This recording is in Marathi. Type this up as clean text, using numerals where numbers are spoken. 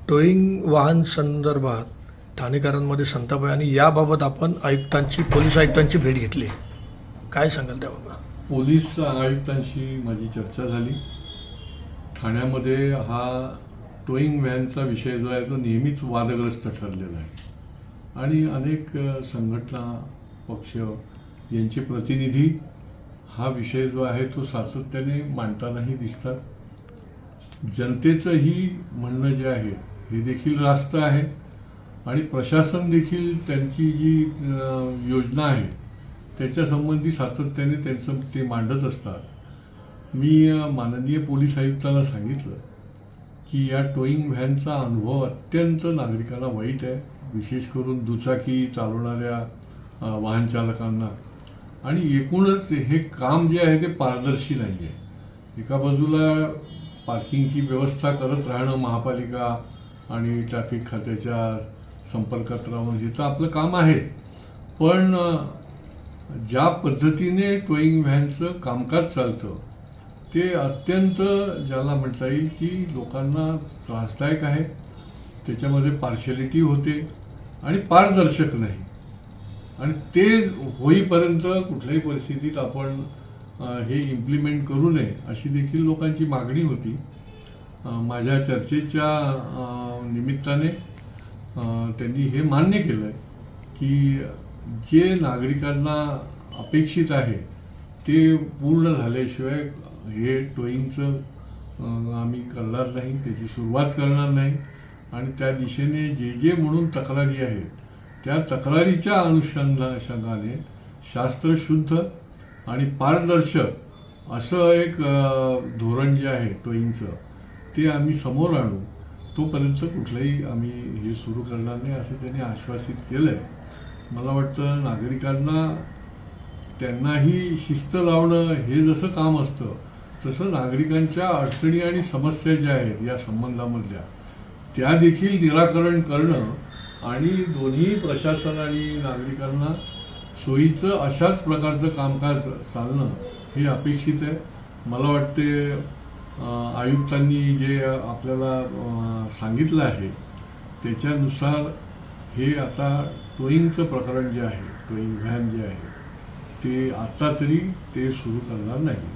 टोईंग वाहन संदर्भात ठाणेकरांमध्ये संताप आहे आणि याबाबत आपण पोलीस आयुक्तांची भेट घेतली. काय सांगाल त्याबाबत? पोलीस आयुक्तांशी माझी चर्चा झाली. ठाण्यामध्ये हा टोईंग व्हॅनचा विषय जो आहे तो नेहमीच वादग्रस्त ठरलेला आहे आणि अनेक संघटना पक्ष यांचे प्रतिनिधी हा विषय जो आहे तो सातत्याने मांडतानाही दिसतात. जनतेचंही म्हणणं जे आहे हे देखील रास्त आहे आणि प्रशासन देखील त्यांची जी योजना आहे त्याच्या संबंधी सातत्याने त्यांचं ते मांडत असतात. मी माननीय पोलीस आयुक्तांना सांगितलं की या टोईंग व्हॅनचा अनुभव अत्यंत नागरिकांना वाईट आहे, विशेष करून दुचाकी चालवणाऱ्या वाहन चालकांना. आणि एकूणच हे काम जे आहे ते पारदर्शी नाही आहे. एका बाजूला पार्किंगची व्यवस्था करत राहणं महापालिका आणि ट्रॅफिक खात्याच्या संपर्कात राहून हे तर आपलं काम आहे, पण ज्या पद्धतीने टोईंग व्हॅनचं कामकाज चालतं ते अत्यंत ज्याला म्हणता येईल की लोकांना त्रासदायक आहे. त्याच्यामध्ये पार्शॅलिटी होते आणि पारदर्शक नाही आणि ते होईपर्यंत कुठल्याही परिस्थितीत आपण हे इम्प्लिमेंट करू नये अशी देखील लोकांची मागणी होती. माझ्या चर्चेच्या निमित्ताने त्यांनी हे मान्य केलं की जे नागरिकांना अपेक्षित आहे ते पूर्ण झाल्याशिवाय हे टोईंगचं आम्ही करणार नाही, त्याची सुरुवात करणार नाही आणि त्या दिशेने जे जे म्हणून तक्रारी आहेत त्या तक्रारीच्या अनुषंगाने शास्त्रशुद्ध आणि पारदर्शक असं एक धोरण जे आहे टोईंगचं ते आम्ही समोर आणू. तोपर्यंत कुठलंही आम्ही हे सुरू करणार नाही असं त्यांनी आश्वासित केलं आहे. मला वाटतं नागरिकांना त्यांनाही शिस्त लावणं हे जसं काम असतं तसं नागरिकांच्या अडचणी आणि समस्या ज्या आहेत या संबंधामधल्या त्या देखील निराकरण करणं आणि दोन्ही प्रशासन आणि नागरिकांना सोयीचं अशाच प्रकारचं कामकाज चालणं हे अपेक्षित आहे. मला वाटते आयुक्तांनी जे आपल्याला सांगितलं आहे त्याच्यानुसार हे आता टोईंगचं प्रकरण जे आहे, टोईंग व्हॅन जे आहे ते आत्ता तरी ते सुरू करणार नाही.